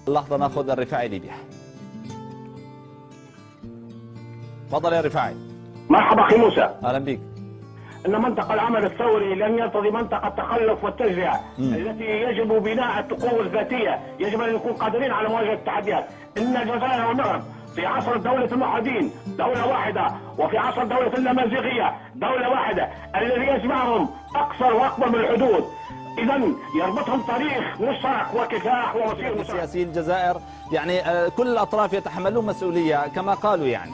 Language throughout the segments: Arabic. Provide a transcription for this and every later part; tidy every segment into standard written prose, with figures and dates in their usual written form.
اللحظة ناخذ الرفاعي ليبيا. تفضل يا رفاعي. مرحبا اخي موسى. اهلا بك. ان منطقه العمل الثوري لن يرتضي منطقه التخلف والتجزئه التي يجب بناء القوه الذاتيه، يجب ان نكون قادرين على مواجهه التحديات. ان الجزائر والمغرب في عصر دولة الموحدين دولة واحدة، وفي عصر دولة اللامازيغية دولة واحدة، الذي يجمعهم أقصر وأكبر من الحدود. إذا يربطهم تاريخ مشترك وكفاح ومصير مشترك. سياسي الجزائر يعني كل الأطراف يتحملون مسؤولية كما قالوا يعني.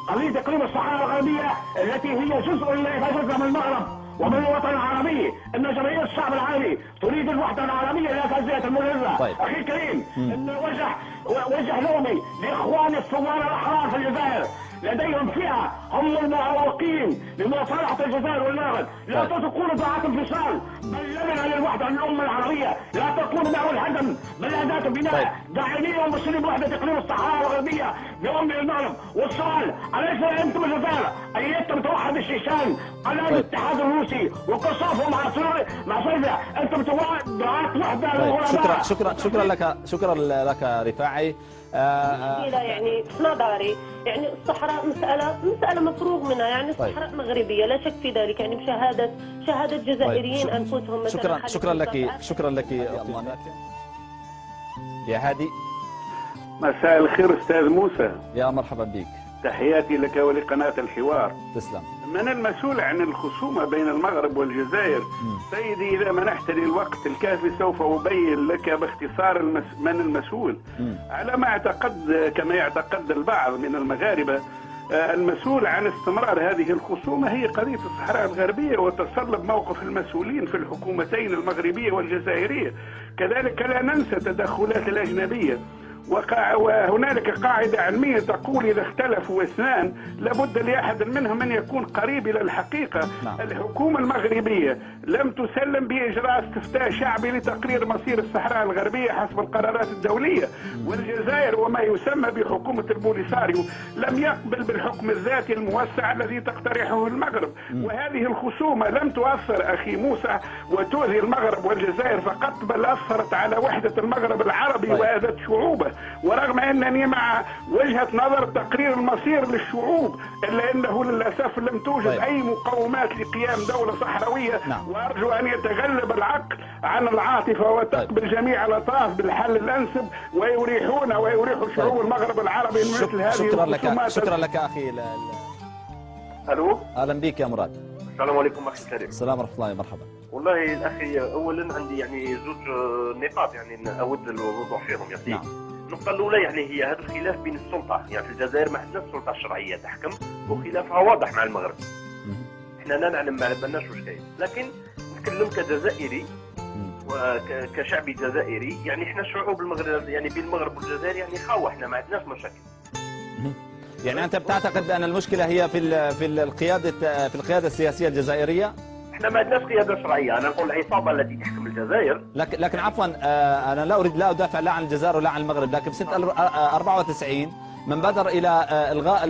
قضية إقليم الصحراء الغربية التي هي جزء لا يتجزأ من المغرب ومن الوطن العربي، ان جمعيه الشعب العربي تريد الوحده العربية لا تجزئة المجزأة. طيب. اخي الكريم، ان وجه لومي لاخواني الثوار الاحرار في الجزائر، لديهم فئه هم المعوقين لمصالحه الجزائر والمغرب، لا تكونوا دعاة انفصال، بل لبنه للوحده للامه العربيه، لا تكونوا دعوة الهدم بل اداه بناء، داعمين ومسلمين بوحده اقليم الصحراء الغربيه بام المغرب. والسؤال، اليس انتم الجزائر ايدتم توحد الشيشان على الاتحاد الروسي وقصافه مع صربيا؟ انتم دعاة وحده للغرباء. شكرا لك رفاعي. يعني في نظري يعني الصحراء مسألة مفروغ منها، يعني الصحراء مغربية لا شك في ذلك، يعني شهادة جزائريين أنفسهم مثلا. شكرا لك يا هادي. مساء الخير أستاذ موسى. يا مرحبا بك. تحياتي لك ولقناة الحوار. تسلم. من المسؤول عن الخصومة بين المغرب والجزائر؟ سيدي إذا منحتني الوقت الكافي سوف أبين لك باختصار من المسؤول. على ما اعتقد كما يعتقد البعض من المغاربة، المسؤول عن استمرار هذه الخصومة هي قضية الصحراء الغربية وتصلب موقف المسؤولين في الحكومتين المغربية والجزائرية. كذلك لا ننسى التدخلات الأجنبية، وهنالك قاعدة علمية تقول إذا اختلفوا اثنان لابد لأحد منهم أن يكون قريب إلى الحقيقة. الحكومة المغربية لم تسلم بإجراء استفتاء شعبي لتقرير مصير الصحراء الغربية حسب القرارات الدولية، والجزائر وما يسمى بحكومة البوليساريو لم يقبل بالحكم الذاتي الموسع الذي تقترحه المغرب. وهذه الخصومة لم تؤثر أخي موسى وتؤذي المغرب والجزائر فقط، بل أثرت على وحدة المغرب العربي وآذت شعوبه. ورغم أنني مع وجهة نظر تقرير المصير للشعوب، إلا أنه للأسف لم توجد أي مقومات لقيام دولة صحراوية. وأرجو أن يتغلب العقل عن العاطفة وتقبل جميع الأطراف بالحل الأنسب ويريحوا شعوب المغرب العربي من مثل هذه الخصومات. شكرا لك أخي. ألو. أهلا بك يا مراد. السلام عليكم أخي الكريم. السلام ورحمة الله. مرحبا. والله الأخي، أولا عندي يعني زوج نقاط يعني أود الوضوح فيهم يعني. نعم. النقطة الأولى يعني هي هذا الخلاف بين السلطة، يعني في الجزائر ما عندناش سلطة شرعية تحكم، وخلافها واضح مع المغرب. احنا لا نعلم، ما بالناش واش كاين، لكن نتكلم كجزائري وكشعبي جزائري، يعني احنا شعوب المغرب يعني بين المغرب والجزائر يعني خاوة، احنا ما عندناش مشاكل. يعني أنت بتعتقد أن المشكلة هي في القيادة السياسية الجزائرية؟ احنا ما عندناش قياده شرعيه، انا نقول العصابه التي تحكم الجزائر. لكن عفوا، انا لا اريد لا ادافع لا عن الجزائر ولا عن المغرب، لكن في سنه 94 من بدر الى الغاء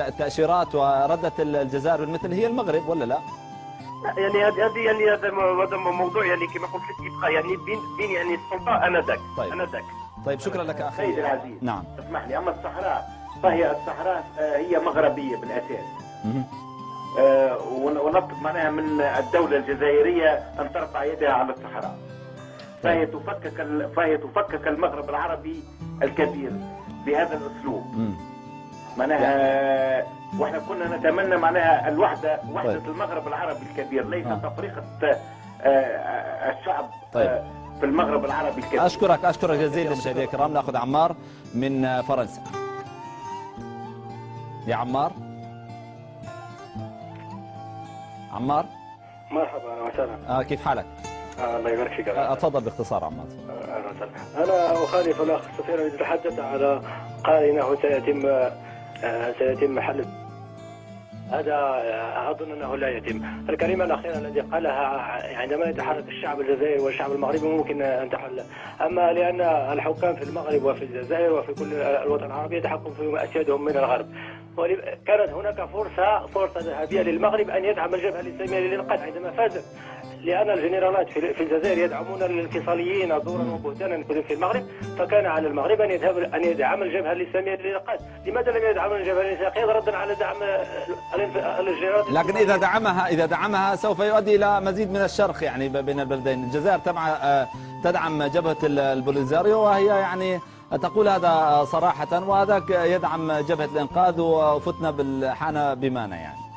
التاشيرات وردة الجزائر بالمثل هي المغرب، ولا لا؟ لا يعني هذا موضوع يعني كما قلت لك يبقى يعني بين يعني السلطه انذاك. طيب شكرا لك اخي. سيدي العزيز. نعم. اسمح لي، اما الصحراء فهي الصحراء هي مغربيه بالاساس. ونطلب معناها من الدولة الجزائرية أن ترفع يدها على الصحراء، فهي تفكك المغرب العربي الكبير بهذا الأسلوب. معناها واحنا كنا نتمنى معناها وحدة المغرب العربي الكبير، ليس تفرقة الشعب في المغرب العربي الكبير. أشكرك جزيلا مشاهدينا الكرام. ناخذ عمار من فرنسا. يا عمار. مرحبا وسهلا. كيف حالك؟ الله يبارك فيك. اتفضل باختصار عمار. اهلا وسهلا. انا اخالف الاخ السفير الذي يتحدث على قال انه سيتم حل. هذا اظن انه لا يتم. الكلمه الاخيره التي قالها عندما يتحرك الشعب الجزائري والشعب المغربي ممكن ان تحل، اما لان الحكام في المغرب وفي الجزائر وفي كل الوطن العربي يتحكم فيهم اسيادهم من الغرب. كانت هناك فرصة ذهبية للمغرب أن يدعم الجبهة الإسلامية للإنقاذ عندما فاز لان الجنرالات في الجزائر يدعمون الانفصاليين زورا وبهتانا في المغرب، فكان على المغرب ان يدعم الجبهه الاسلاميه للانعقاد. لماذا لم يدعم الجبهه الاسلاميه ردا على دعم الجنرالات؟ لكن اذا دعمها سوف يؤدي الى مزيد من الشرخ يعني بين البلدين. الجزائر تدعم جبهه البوليزاريو، وهي يعني تقول هذا صراحه، وهذاك يدعم جبهه الانقاذ، وفتنا بالحانه بمانع يعني.